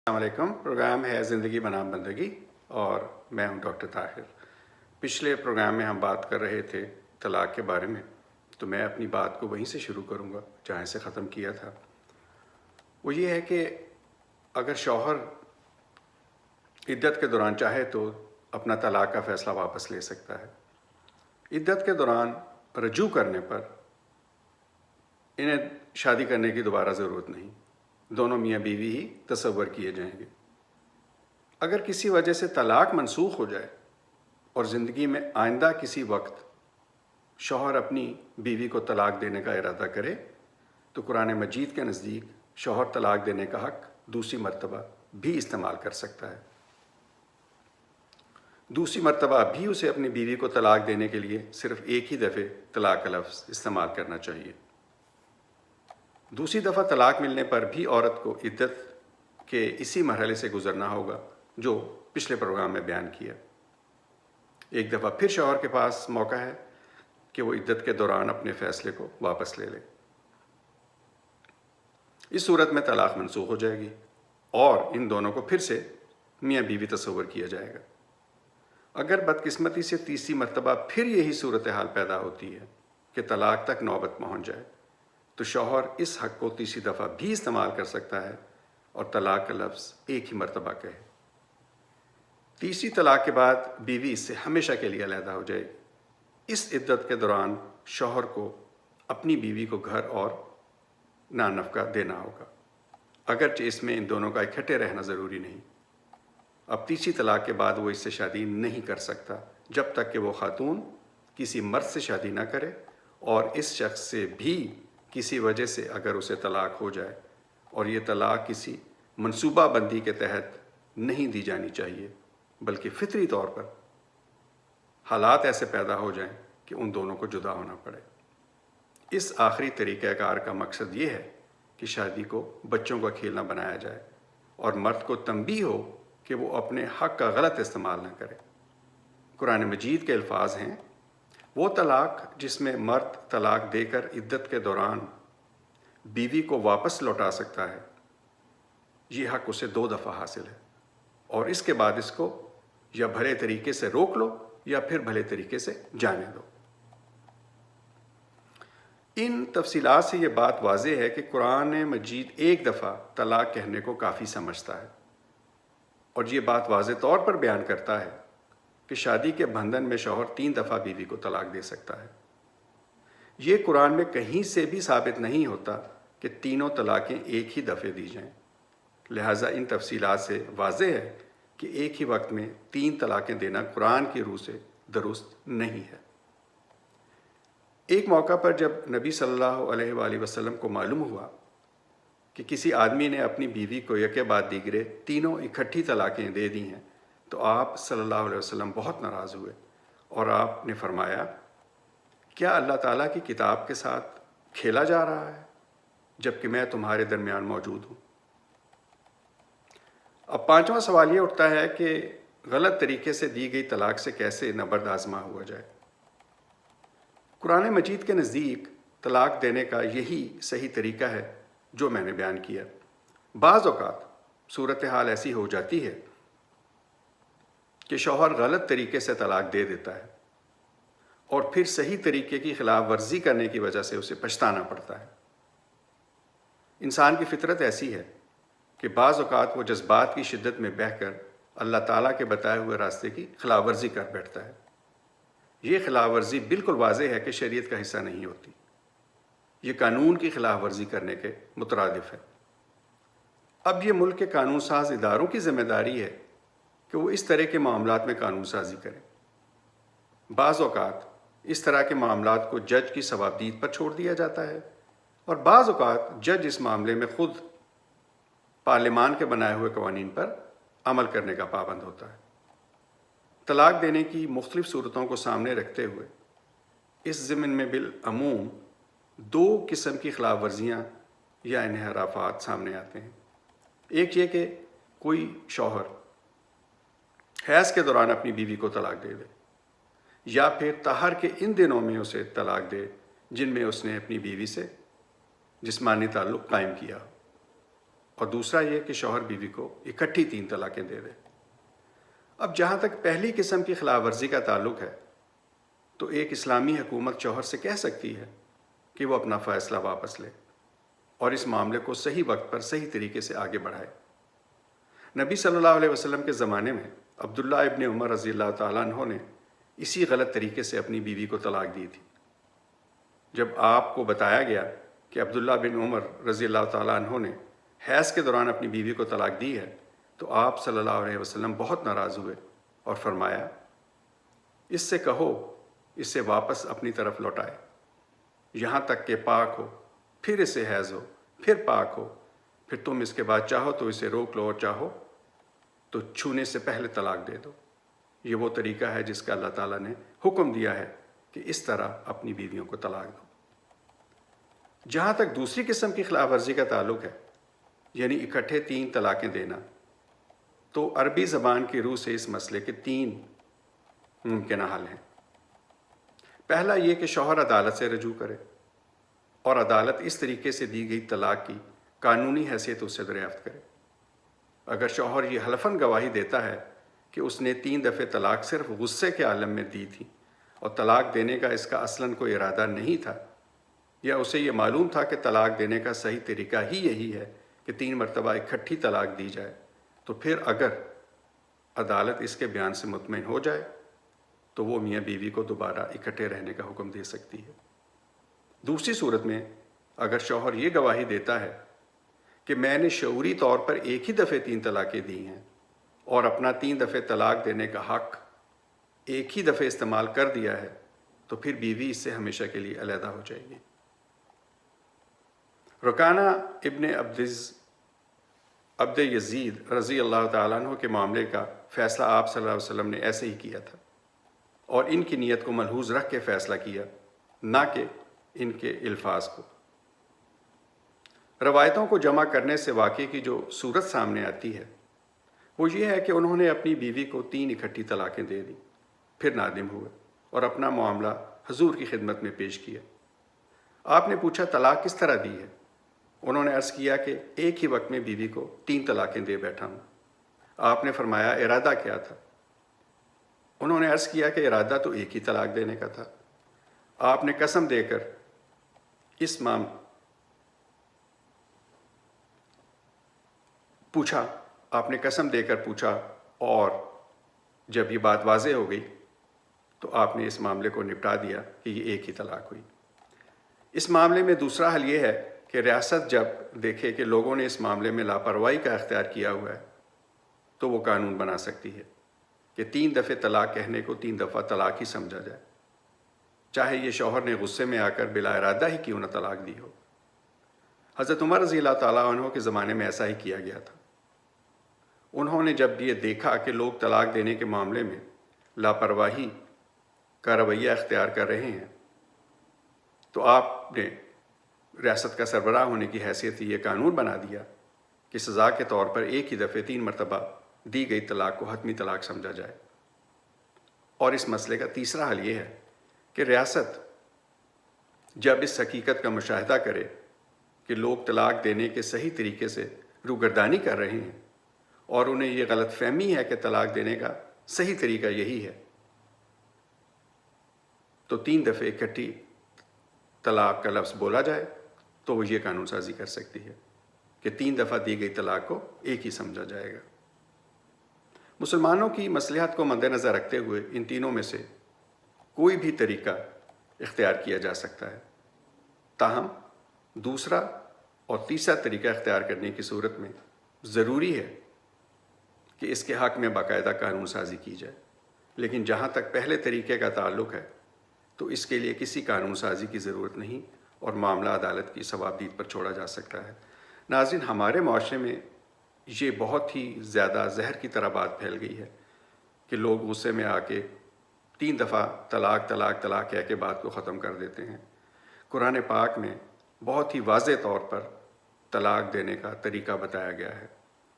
السلام علیکم. پروگرام ہے زندگی بنام بندگی اور میں ہوں ڈاکٹر طاہر. پچھلے پروگرام میں ہم بات کر رہے تھے طلاق کے بارے میں، تو میں اپنی بات کو وہیں سے شروع کروں گا جہاں سے ختم کیا تھا. وہ یہ ہے کہ اگر شوہر عدت کے دوران چاہے تو اپنا طلاق کا فیصلہ واپس لے سکتا ہے. عدت کے دوران رجوع کرنے پر انہیں شادی کرنے کی دوبارہ ضرورت نہیں، دونوں میاں بیوی ہی تصور کیے جائیں گے. اگر کسی وجہ سے طلاق منسوخ ہو جائے اور زندگی میں آئندہ کسی وقت شوہر اپنی بیوی کو طلاق دینے کا ارادہ کرے تو قرآن مجید کے نزدیک شوہر طلاق دینے کا حق دوسری مرتبہ بھی استعمال کر سکتا ہے. دوسری مرتبہ بھی اسے اپنی بیوی کو طلاق دینے کے لیے صرف ایک ہی دفعہ طلاق کا لفظ استعمال کرنا چاہیے. دوسری دفعہ طلاق ملنے پر بھی عورت کو عدت کے اسی مرحلے سے گزرنا ہوگا جو پچھلے پروگرام میں بیان کیا. ایک دفعہ پھر شوہر کے پاس موقع ہے کہ وہ عدت کے دوران اپنے فیصلے کو واپس لے لے. اس صورت میں طلاق منسوخ ہو جائے گی اور ان دونوں کو پھر سے میاں بیوی تصور کیا جائے گا. اگر بدقسمتی سے تیسری مرتبہ پھر یہی صورتحال پیدا ہوتی ہے کہ طلاق تک نوبت پہنچ جائے تو شوہر اس حق کو تیسری دفعہ بھی استعمال کر سکتا ہے اور طلاق کا لفظ ایک ہی مرتبہ کہے. تیسری طلاق کے بعد بیوی اس سے ہمیشہ کے لیے علیحدہ ہو جائے گی. اس عدت کے دوران شوہر کو اپنی بیوی کو گھر اور نان نفقہ دینا ہوگا، اگرچہ اس میں ان دونوں کا اکٹھے رہنا ضروری نہیں. اب تیسری طلاق کے بعد وہ اس سے شادی نہیں کر سکتا جب تک کہ وہ خاتون کسی مرد سے شادی نہ کرے، اور اس شخص سے بھی کسی وجہ سے اگر اسے طلاق ہو جائے اور یہ طلاق کسی منصوبہ بندی کے تحت نہیں دی جانی چاہیے بلکہ فطری طور پر حالات ایسے پیدا ہو جائیں کہ ان دونوں کو جدا ہونا پڑے. اس آخری طریقہ کار کا مقصد یہ ہے کہ شادی کو بچوں کا کھیلنا بنایا جائے اور مرد کو تنبیہ ہو کہ وہ اپنے حق کا غلط استعمال نہ کرے. قرآن مجید کے الفاظ ہیں، وہ طلاق جس میں مرد طلاق دے کر عدت کے دوران بیوی کو واپس لوٹا سکتا ہے، یہ حق اسے 2 دفعہ حاصل ہے، اور اس کے بعد اس کو یا بھلے طریقے سے روک لو یا پھر بھلے طریقے سے جانے دو. ان تفصیلات سے یہ بات واضح ہے کہ قرآن مجید ایک دفعہ طلاق کہنے کو کافی سمجھتا ہے، اور یہ بات واضح طور پر بیان کرتا ہے کہ شادی کے بندھن میں شوہر 3 دفعہ بیوی کو طلاق دے سکتا ہے. یہ قرآن میں کہیں سے بھی ثابت نہیں ہوتا کہ تینوں طلاقیں ایک ہی دفعہ دی جائیں. لہٰذا ان تفصیلات سے واضح ہے کہ ایک ہی وقت میں 3 طلاقیں دینا قرآن کی روح سے درست نہیں ہے. ایک موقع پر جب نبی صلی اللہ علیہ وآلہ وسلم کو معلوم ہوا کہ کسی آدمی نے اپنی بیوی کو یکے بعد دیگرے تینوں اکٹھی طلاقیں دے دی ہیں تو آپ صلی اللہ علیہ وسلم بہت ناراض ہوئے اور آپ نے فرمایا، کیا اللہ تعالیٰ کی کتاب کے ساتھ کھیلا جا رہا ہے جبکہ میں تمہارے درمیان موجود ہوں؟ اب 5واں سوال یہ اٹھتا ہے کہ غلط طریقے سے دی گئی طلاق سے کیسے نبرد آزما ہوا جائے. قرآن مجید کے نزدیک طلاق دینے کا یہی صحیح طریقہ ہے جو میں نے بیان کیا. بعض اوقات صورتحال ایسی ہو جاتی ہے کہ شوہر غلط طریقے سے طلاق دے دیتا ہے اور پھر صحیح طریقے کی خلاف ورزی کرنے کی وجہ سے اسے پچھتانا پڑتا ہے. انسان کی فطرت ایسی ہے کہ بعض اوقات وہ جذبات کی شدت میں بہہ کر اللہ تعالیٰ کے بتائے ہوئے راستے کی خلاف ورزی کر بیٹھتا ہے. یہ خلاف ورزی بالکل واضح ہے کہ شریعت کا حصہ نہیں ہوتی، یہ قانون کی خلاف ورزی کرنے کے مترادف ہے. اب یہ ملک کے قانون ساز اداروں کی ذمہ داری ہے کہ وہ اس طرح کے معاملات میں قانون سازی کریں. بعض اوقات اس طرح کے معاملات کو جج کی ثوابدید پر چھوڑ دیا جاتا ہے، اور بعض اوقات جج اس معاملے میں خود پارلیمان کے بنائے ہوئے قوانین پر عمل کرنے کا پابند ہوتا ہے. طلاق دینے کی مختلف صورتوں کو سامنے رکھتے ہوئے اس ضمن میں بالعموم 2 قسم کی خلاف ورزیاں یا انحرافات سامنے آتے ہیں. ایک یہ کہ کوئی شوہر حیض کے دوران اپنی بیوی کو طلاق دے دے، یا پھر طہر کے ان دنوں میں اسے طلاق دے جن میں اس نے اپنی بیوی سے جسمانی تعلق قائم کیا. اور دوسرا یہ کہ شوہر بیوی کو اکٹھی 3 طلاقیں دے دے۔ اب جہاں تک پہلی قسم کی خلاف ورزی کا تعلق ہے تو ایک اسلامی حکومت شوہر سے کہہ سکتی ہے کہ وہ اپنا فیصلہ واپس لے اور اس معاملے کو صحیح وقت پر صحیح طریقے سے آگے بڑھائے۔ نبی صلی اللہ علیہ وسلم کے زمانے میں عبداللہ ابن عمر رضی اللہ تعالیٰ عنہ نے اسی غلط طریقے سے اپنی بیوی کو طلاق دی تھی۔ جب آپ کو بتایا گیا کہ عبداللہ بن عمر رضی اللہ تعالیٰ عنہ نے حیض کے دوران اپنی بیوی کو طلاق دی ہے تو آپ صلی اللہ علیہ وسلم بہت ناراض ہوئے اور فرمایا، اس سے کہو اسے واپس اپنی طرف لوٹائے، یہاں تک کہ پاک ہو، پھر اسے حیض ہو، پھر پاک ہو، پھر تم اس کے بعد چاہو تو اسے روک لو اور چاہو تو چھونے سے پہلے طلاق دے دو۔ یہ وہ طریقہ ہے جس کا اللہ تعالیٰ نے حکم دیا ہے کہ اس طرح اپنی بیویوں کو طلاق دو۔ جہاں تک دوسری قسم کی خلاف ورزی کا تعلق ہے، یعنی اکٹھے 3 طلاقیں دینا، تو عربی زبان کی روح سے اس مسئلے کے 3 ممکنہ حل ہیں۔ پہلا یہ کہ شوہر عدالت سے رجوع کرے اور عدالت اس طریقے سے دی گئی طلاق کی قانونی حیثیت اس سے دریافت کرے۔ اگر شوہر یہ حلفاً گواہی دیتا ہے کہ اس نے 3 دفعے طلاق صرف غصے کے عالم میں دی تھی اور طلاق دینے کا اس کا اصلاً کوئی ارادہ نہیں تھا، یا اسے یہ معلوم تھا کہ طلاق دینے کا صحیح طریقہ ہی یہی ہے کہ 3 مرتبہ اکٹھی طلاق دی جائے، تو پھر اگر عدالت اس کے بیان سے مطمئن ہو جائے تو وہ میاں بیوی کو دوبارہ اکٹھے رہنے کا حکم دے سکتی ہے۔ دوسری صورت میں اگر شوہر یہ گواہی دیتا ہے کہ میں نے شعوری طور پر ایک ہی دفعے 3 طلاقیں دی ہیں اور اپنا 3 دفعے طلاق دینے کا حق ایک ہی دفعے استعمال کر دیا ہے، تو پھر بیوی اس سے ہمیشہ کے لیے علیحدہ ہو جائے گی۔ رکانہ ابن عبد یزید رضی اللہ تعالیٰ عنہ کے معاملے کا فیصلہ آپ صلی اللہ علیہ وسلم نے ایسے ہی کیا تھا، اور ان کی نیت کو ملحوظ رکھ کے فیصلہ کیا، نہ کہ ان کے الفاظ کو۔ روایتوں کو جمع کرنے سے واقعے کی جو صورت سامنے آتی ہے وہ یہ ہے کہ انہوں نے اپنی بیوی کو 3 اکٹھی طلاقیں دے دیں، پھر نادم ہوئے اور اپنا معاملہ حضور کی خدمت میں پیش کیا۔ آپ نے پوچھا طلاق کس طرح دی ہے؟ انہوں نے عرض کیا کہ ایک ہی وقت میں بیوی کو 3 طلاقیں دے بیٹھا ہوں۔ آپ نے فرمایا ارادہ کیا تھا؟ انہوں نے عرض کیا کہ ارادہ تو ایک ہی طلاق دینے کا تھا۔ آپ نے قسم دے کر پوچھا اور جب یہ بات واضح ہو گئی تو آپ نے اس معاملے کو نپٹا دیا کہ یہ ایک ہی طلاق ہوئی۔ اس معاملے میں دوسرا حل یہ ہے کہ ریاست جب دیکھے کہ لوگوں نے اس معاملے میں لاپرواہی کا اختیار کیا ہوا ہے تو وہ قانون بنا سکتی ہے کہ 3 دفعے طلاق کہنے کو 3 دفعہ طلاق ہی سمجھا جائے، چاہے یہ شوہر نے غصے میں آ کر بلا ارادہ ہی کیوں نہ طلاق دی ہو۔ حضرت عمر رضی اللہ تعالیٰ عنہ کے زمانے میں ایسا ہی کیا گیا تھا۔ انہوں نے جب یہ دیکھا کہ لوگ طلاق دینے کے معاملے میں لاپرواہی کا رویہ اختیار کر رہے ہیں تو آپ نے ریاست کا سربراہ ہونے کی حیثیت یہ قانون بنا دیا کہ سزا کے طور پر ایک ہی دفعے 3 مرتبہ دی گئی طلاق کو حتمی طلاق سمجھا جائے۔ اور اس مسئلے کا تیسرا حل یہ ہے کہ ریاست جب اس حقیقت کا مشاہدہ کرے کہ لوگ طلاق دینے کے صحیح طریقے سے روگردانی کر رہے ہیں اور انہیں یہ غلط فہمی ہے کہ طلاق دینے کا صحیح طریقہ یہی ہے، تو 3 دفعے اکٹھی طلاق کا لفظ بولا جائے تو وہ یہ قانون سازی کر سکتی ہے کہ 3 دفعہ دی گئی طلاق کو ایک ہی سمجھا جائے گا۔ مسلمانوں کی مصلحت کو مد نظر رکھتے ہوئے ان تینوں میں سے کوئی بھی طریقہ اختیار کیا جا سکتا ہے، تاہم دوسرا اور تیسرا طریقہ اختیار کرنے کی صورت میں ضروری ہے کہ اس کے حق میں باقاعدہ قانون سازی کی جائے، لیکن جہاں تک پہلے طریقے کا تعلق ہے تو اس کے لیے کسی قانون سازی کی ضرورت نہیں اور معاملہ عدالت کی ثوابدید پر چھوڑا جا سکتا ہے۔ ناظرین، ہمارے معاشرے میں یہ بہت ہی زیادہ زہر کی طرح بات پھیل گئی ہے کہ لوگ غصے میں آ کے 3 دفعہ طلاق طلاق طلاق کہہ کے بات کو ختم کر دیتے ہیں۔ قرآن پاک میں بہت ہی واضح طور پر طلاق دینے کا طریقہ بتایا گیا ہے،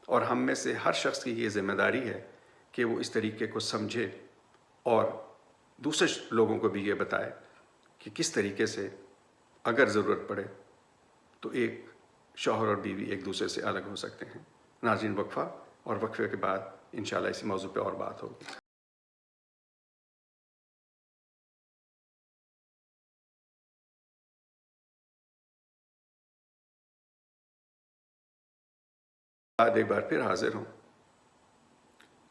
اور ہم میں سے ہر شخص کی یہ ذمہ داری ہے کہ وہ اس طریقے کو سمجھے اور دوسرے لوگوں کو بھی یہ بتائے کہ کس طریقے سے اگر ضرورت پڑے تو ایک شوہر اور بیوی ایک دوسرے سے الگ ہو سکتے ہیں۔ ناظرین، وقفہ، اور وقفے کے بعد انشاءاللہ اسی موضوع پہ اور بات ہوگی۔ ایک بار پھر حاضر ہوں۔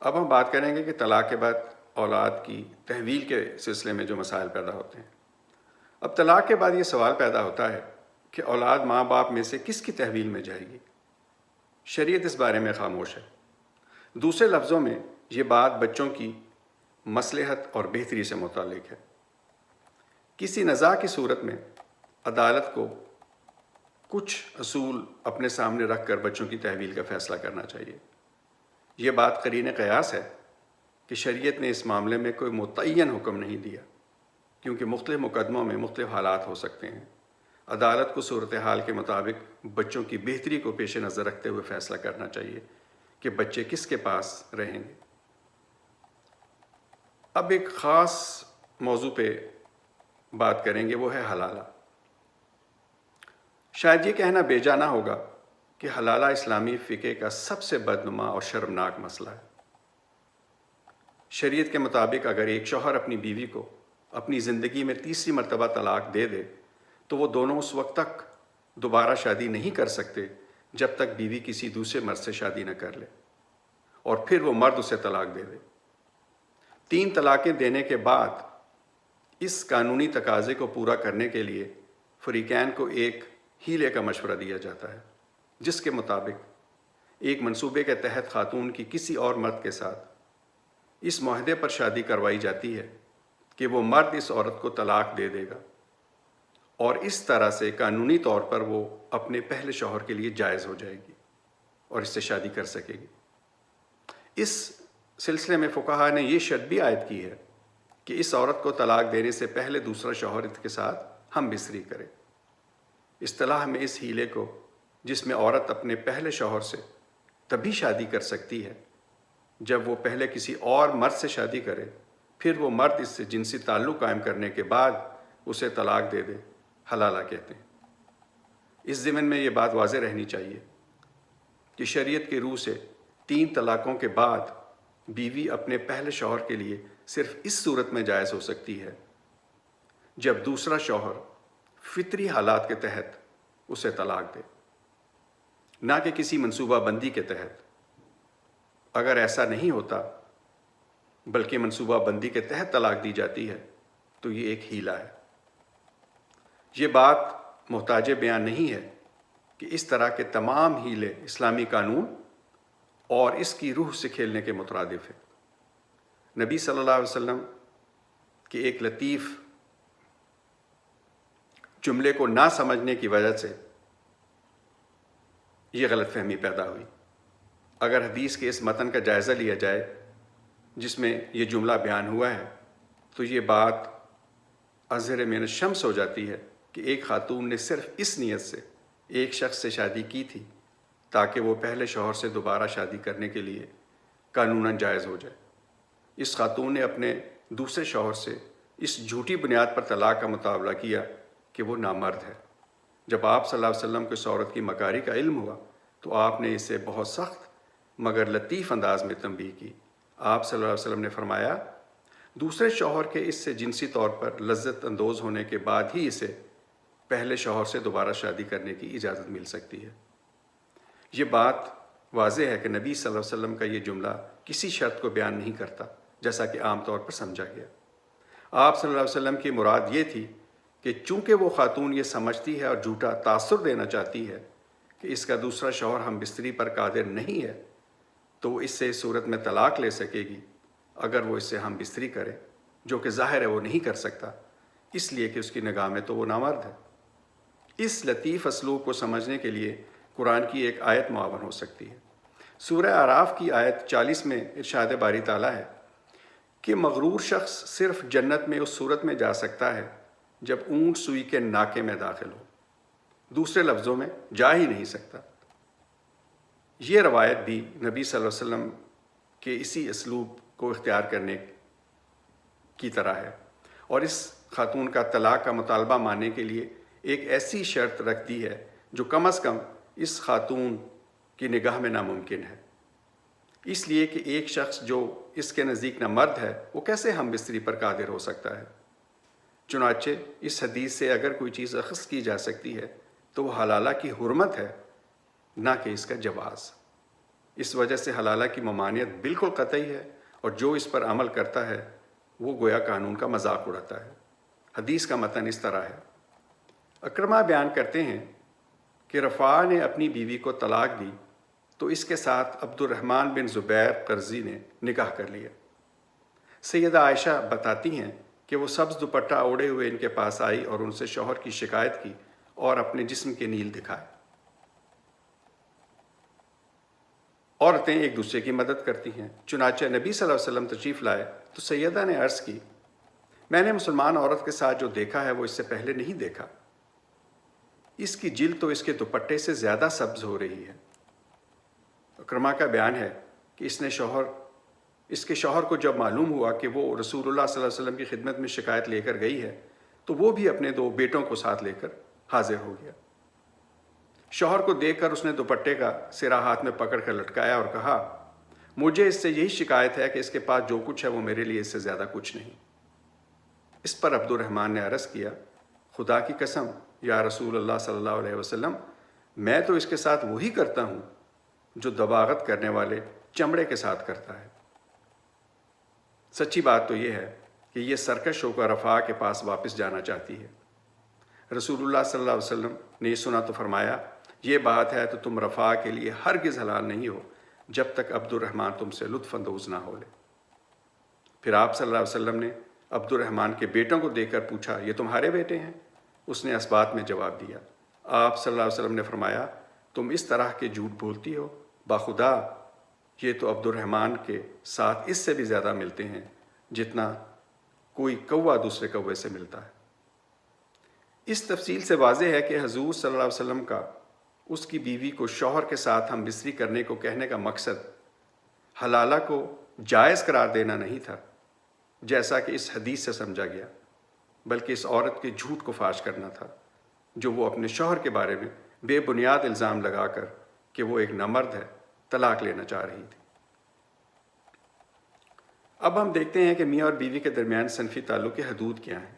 اب ہم بات کریں گے کہ طلاق کے بعد اولاد کی تحویل کے سلسلے میں جو مسائل پیدا ہوتے ہیں۔ اب طلاق کے بعد یہ سوال پیدا ہوتا ہے کہ اولاد ماں باپ میں سے کس کی تحویل میں جائے گی؟ شریعت اس بارے میں خاموش ہے۔ دوسرے لفظوں میں یہ بات بچوں کی مصلحت اور بہتری سے متعلق ہے۔ کسی نزاع کی صورت میں عدالت کو کچھ اصول اپنے سامنے رکھ کر بچوں کی تحویل کا فیصلہ کرنا چاہیے۔ یہ بات قرین قیاس ہے کہ شریعت نے اس معاملے میں کوئی متعین حکم نہیں دیا، کیونکہ مختلف مقدموں میں مختلف حالات ہو سکتے ہیں۔ عدالت کو صورتحال کے مطابق بچوں کی بہتری کو پیش نظر رکھتے ہوئے فیصلہ کرنا چاہیے کہ بچے کس کے پاس رہیں گے۔ اب ایک خاص موضوع پہ بات کریں گے، وہ ہے حلالہ۔ شاید یہ کہنا بے جا نہ ہوگا کہ حلالہ اسلامی فقہ کا سب سے بدنما اور شرمناک مسئلہ ہے۔ شریعت کے مطابق اگر ایک شوہر اپنی بیوی کو اپنی زندگی میں تیسری مرتبہ طلاق دے دے تو وہ دونوں اس وقت تک دوبارہ شادی نہیں کر سکتے جب تک بیوی کسی دوسرے مرد سے شادی نہ کر لے، اور پھر وہ مرد اسے طلاق دے دے۔ 3 طلاقیں دینے کے بعد اس قانونی تقاضے کو پورا کرنے کے لیے فریقین کو ایک ہیلے کا مشورہ دیا جاتا ہے، جس کے مطابق ایک منصوبے کے تحت خاتون کی کسی اور مرد کے ساتھ اس معاہدے پر شادی کروائی جاتی ہے کہ وہ مرد اس عورت کو طلاق دے دے گا، اور اس طرح سے قانونی طور پر وہ اپنے پہلے شوہر کے لیے جائز ہو جائے گی اور اس سے شادی کر سکے گی۔ اس سلسلے میں فقہاء نے یہ شرط بھی عائد کی ہے کہ اس عورت کو طلاق دینے سے پہلے دوسرا شوہر اس کے ساتھ ہم بستری کرے۔ اصطلاح میں اس ہیلے کو، جس میں عورت اپنے پہلے شوہر سے تبھی شادی کر سکتی ہے جب وہ پہلے کسی اور مرد سے شادی کرے، پھر وہ مرد اس سے جنسی تعلق قائم کرنے کے بعد اسے طلاق دے دے، حلالہ کہتے ہیں۔ اس ضمن میں یہ بات واضح رہنی چاہیے کہ شریعت کی روح سے 3 طلاقوں کے بعد بیوی اپنے پہلے شوہر کے لیے صرف اس صورت میں جائز ہو سکتی ہے جب دوسرا شوہر فطری حالات کے تحت اسے طلاق دے، نہ کہ کسی منصوبہ بندی کے تحت۔ اگر ایسا نہیں ہوتا بلکہ منصوبہ بندی کے تحت طلاق دی جاتی ہے تو یہ ایک ہیلہ ہے۔ یہ بات محتاج بیان نہیں ہے کہ اس طرح کے تمام ہیلے اسلامی قانون اور اس کی روح سے کھیلنے کے مترادف ہیں۔ نبی صلی اللہ علیہ وسلم کے ایک لطیف جملے کو نہ سمجھنے کی وجہ سے یہ غلط فہمی پیدا ہوئی۔ اگر حدیث کے اس متن کا جائزہ لیا جائے جس میں یہ جملہ بیان ہوا ہے تو یہ بات اظہر من الشمس ہو جاتی ہے کہ ایک خاتون نے صرف اس نیت سے ایک شخص سے شادی کی تھی تاکہ وہ پہلے شوہر سے دوبارہ شادی کرنے کے لیے قانوناً جائز ہو جائے۔ اس خاتون نے اپنے دوسرے شوہر سے اس جھوٹی بنیاد پر طلاق کا مطالبہ کیا کہ وہ نامرد ہے۔ جب آپ صلی اللہ علیہ وسلم کو اس عورت کی مکاری کا علم ہوا تو آپ نے اسے بہت سخت مگر لطیف انداز میں تنبیہ کی۔ آپ صلی اللہ علیہ وسلم نے فرمایا، دوسرے شوہر کے اس سے جنسی طور پر لذت اندوز ہونے کے بعد ہی اسے پہلے شوہر سے دوبارہ شادی کرنے کی اجازت مل سکتی ہے۔ یہ بات واضح ہے کہ نبی صلی اللہ علیہ وسلم کا یہ جملہ کسی شرط کو بیان نہیں کرتا جیسا کہ عام طور پر سمجھا گیا۔ آپ صلی اللہ علیہ وسلم کی مراد یہ تھی کہ چونکہ وہ خاتون یہ سمجھتی ہے اور جھوٹا تاثر دینا چاہتی ہے کہ اس کا دوسرا شوہر ہم بستری پر قادر نہیں ہے تو وہ اس سے اس صورت میں طلاق لے سکے گی اگر وہ اس سے ہم بستری کرے، جو کہ ظاہر ہے وہ نہیں کر سکتا، اس لیے کہ اس کی نگاہ میں تو وہ نامرد ہے۔ اس لطیف اسلوب کو سمجھنے کے لیے قرآن کی ایک آیت معاون ہو سکتی ہے۔ سورہ اعراف کی آیت 40 میں ارشاد باری تعالیٰ ہے کہ مغرور شخص صرف جنت میں اس صورت میں جا سکتا ہے جب اونٹ سوئی کے ناکے میں داخل ہو، دوسرے لفظوں میں جا ہی نہیں سکتا۔ یہ روایت بھی نبی صلی اللہ علیہ وسلم کے اسی اسلوب کو اختیار کرنے کی طرح ہے، اور اس خاتون کا طلاق کا مطالبہ ماننے کے لیے ایک ایسی شرط رکھ دی ہے جو کم از کم اس خاتون کی نگاہ میں ناممکن ہے، اس لیے کہ ایک شخص جو اس کے نزدیک نہ مرد ہے وہ کیسے ہم بستری پر قادر ہو سکتا ہے؟ چنانچہ اس حدیث سے اگر کوئی چیز اخذ کی جا سکتی ہے تو وہ حلالہ کی حرمت ہے، نہ کہ اس کا جواز۔ اس وجہ سے حلالہ کی ممانعت بالکل قطعی ہے، اور جو اس پر عمل کرتا ہے وہ گویا قانون کا مذاق اڑاتا ہے۔ حدیث کا متن اس طرح ہے۔ اکرمہ بیان کرتے ہیں کہ رفاع نے اپنی بیوی کو طلاق دی تو اس کے ساتھ عبد الرحمن بن زبیر قرظی نے نکاح کر لیا۔ سیدہ عائشہ بتاتی ہیں کہ وہ سبز دوپٹہ اوڑھے ہوئے ان کے پاس آئی اور ان سے شوہر کی شکایت کی اور اپنے جسم کے نیل دکھائے۔ عورتیں ایک دوسرے کی مدد کرتی ہیں۔ چنانچہ نبی صلی اللہ علیہ وسلم تشریف لائے تو سیدہ نے عرض کی، میں نے مسلمان عورت کے ساتھ جو دیکھا ہے وہ اس سے پہلے نہیں دیکھا، اس کی جلد تو اس کے دوپٹے سے زیادہ سبز ہو رہی ہے۔ اکرمہ کا بیان ہے کہ اس کے شوہر کو جب معلوم ہوا کہ وہ رسول اللہ صلی اللہ علیہ وسلم کی خدمت میں شکایت لے کر گئی ہے تو وہ بھی اپنے 2 بیٹوں کو ساتھ لے کر حاضر ہو گیا۔ شوہر کو دیکھ کر اس نے دوپٹے کا سرا ہاتھ میں پکڑ کر لٹکایا اور کہا، مجھے اس سے یہی شکایت ہے کہ اس کے پاس جو کچھ ہے وہ میرے لیے اس سے زیادہ کچھ نہیں۔ اس پر عبد الرحمن نے عرض کیا، خدا کی قسم یا رسول اللہ صلی اللہ علیہ وسلم، میں تو اس کے ساتھ وہی کرتا ہوں جو دباغت کرنے والے چمڑے کے ساتھ کرتا ہے۔ سچی بات تو یہ ہے کہ یہ سرکش ہو کر رفاع کے پاس واپس جانا چاہتی ہے۔ رسول اللہ صلی اللہ علیہ وسلم نے یہ سنا تو فرمایا، یہ بات ہے تو تم رفاع کے لیے ہرگز حلال نہیں ہو جب تک عبد الرحمن تم سے لطف اندوز نہ ہو لے۔ پھر آپ صلی اللہ علیہ وسلم نے عبد الرحمن کے بیٹوں کو دیکھ کر پوچھا، یہ تمہارے بیٹے ہیں؟ اس نے اسبات میں جواب دیا۔ آپ صلی اللہ علیہ وسلم نے فرمایا، تم اس طرح کے جھوٹ بولتی ہو، باخدا یہ تو عبد الرحمن کے ساتھ اس سے بھی زیادہ ملتے ہیں جتنا کوئی کوا دوسرے کوے سے ملتا ہے۔ اس تفصیل سے واضح ہے کہ حضور صلی اللہ علیہ وسلم کا اس کی بیوی کو شوہر کے ساتھ ہم بستری کرنے کو کہنے کا مقصد حلالہ کو جائز قرار دینا نہیں تھا جیسا کہ اس حدیث سے سمجھا گیا، بلکہ اس عورت کے جھوٹ کو فاش کرنا تھا جو وہ اپنے شوہر کے بارے میں بے بنیاد الزام لگا کر کہ وہ ایک نامرد ہے طلاق لینا چاہ رہی تھی۔ اب ہم دیکھتے ہیں کہ میاں اور بیوی کے درمیان صنفی تعلق کی حدود کیا ہیں۔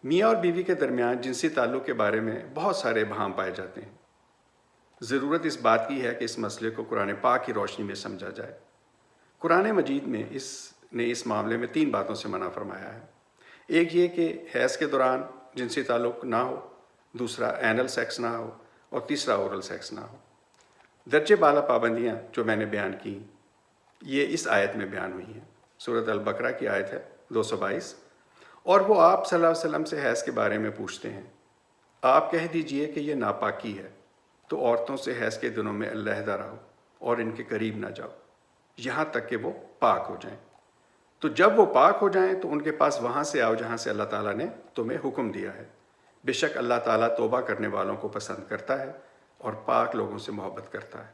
میاں اور بیوی کے درمیان جنسی تعلق کے بارے میں بہت سارے ابہام پائے جاتے ہیں۔ ضرورت اس بات کی ہے کہ اس مسئلے کو قرآن پاک کی روشنی میں سمجھا جائے۔ قرآن مجید میں اس معاملے میں 3 باتوں سے منع فرمایا ہے۔ ایک یہ کہ حیض کے دوران جنسی تعلق نہ ہو، دوسرا اینل سیکس نہ ہو، اور تیسرا اورل سیکس نہ ہو۔ درجے بالا پابندیاں جو میں نے بیان کی یہ اس آیت میں بیان ہوئی ہیں۔ سورۃ البقرہ کی آیت ہے 222، اور وہ آپ صلی اللہ علیہ وسلم سے حیض کے بارے میں پوچھتے ہیں، آپ کہہ دیجئے کہ یہ ناپاکی ہے، تو عورتوں سے حیض کے دنوں میں علیحدہ رہو اور ان کے قریب نہ جاؤ یہاں تک کہ وہ پاک ہو جائیں۔ تو جب وہ پاک ہو جائیں تو ان کے پاس وہاں سے آؤ جہاں سے اللہ تعالیٰ نے تمہیں حکم دیا ہے۔ بے شک اللہ تعالیٰ توبہ کرنے والوں کو پسند کرتا ہے اور پاک لوگوں سے محبت کرتا ہے۔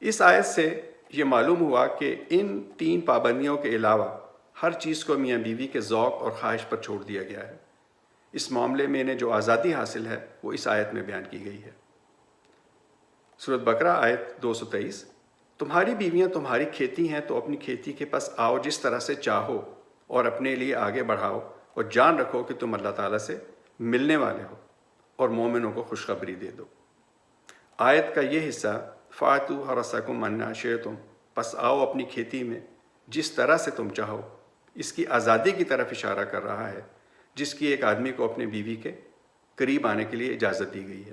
اس آیت سے یہ معلوم ہوا کہ ان 3 پابندیوں کے علاوہ ہر چیز کو میاں بیوی کے ذوق اور خواہش پر چھوڑ دیا گیا ہے۔ اس معاملے میں انہیں جو آزادی حاصل ہے وہ اس آیت میں بیان کی گئی ہے۔ سورۃ بقرہ آیت 223، تمہاری بیویاں تمہاری کھیتی ہیں تو اپنی کھیتی کے پاس آؤ جس طرح سے چاہو اور اپنے لیے آگے بڑھاؤ، اور جان رکھو کہ تم اللہ تعالیٰ سے ملنے والے ہو اور مومنوں کو خوشخبری دے دو۔ آیت کا یہ حصہ فَاتُوا حَرَثَکُمْ أَنَّىٰ شِئْتُمْ، پس آؤ اپنی کھیتی میں جس طرح سے تم چاہو، اس کی آزادی کی طرف اشارہ کر رہا ہے جس کی ایک آدمی کو اپنے بیوی کے قریب آنے کے لیے اجازت دی گئی ہے۔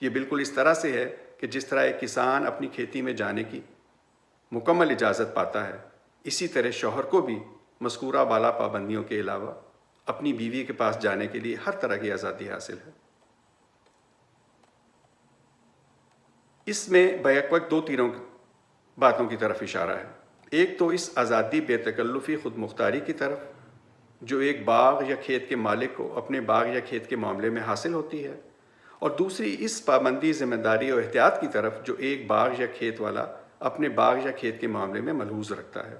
یہ بالکل اس طرح سے ہے کہ جس طرح ایک کسان اپنی کھیتی میں جانے کی مکمل اجازت پاتا ہے، اسی طرح شوہر کو بھی مذکورہ بالا پابندیوں کے علاوہ اپنی بیوی کے پاس جانے کے لیے ہر طرح کی آزادی حاصل ہے۔ اس میں بیک وقت 2 باتوں کی طرف اشارہ ہے۔ ایک تو اس آزادی بے تکلفی خود مختاری کی طرف جو ایک باغ یا کھیت کے مالک کو اپنے باغ یا کھیت کے معاملے میں حاصل ہوتی ہے، اور دوسری اس پابندی، ذمہ داری اور احتیاط کی طرف جو ایک باغ یا کھیت والا اپنے باغ یا کھیت کے معاملے میں ملحوظ رکھتا ہے۔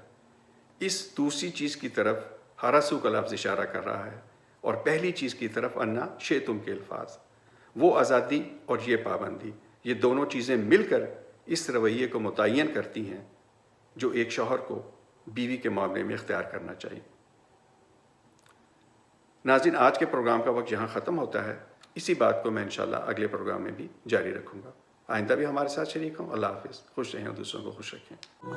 اس دوسری چیز کی طرف حرسو کا لفظ اشارہ کر رہا ہے، اور پہلی چیز کی طرف انا شئتم کے الفاظ، وہ آزادی اور یہ پابندی یہ دونوں چیزیں مل کر اس رویے کو متعین کرتی ہیں جو ایک شوہر کو بیوی کے معاملے میں اختیار کرنا چاہیے۔ ناظرین، آج کے پروگرام کا وقت یہاں ختم ہوتا ہے۔ اسی بات کو میں انشاءاللہ اگلے پروگرام میں بھی جاری رکھوں گا۔ آئندہ بھی ہمارے ساتھ شریک ہوں۔ اللہ حافظ، خوش رہیں اور دوسروں کو خوش رکھیں۔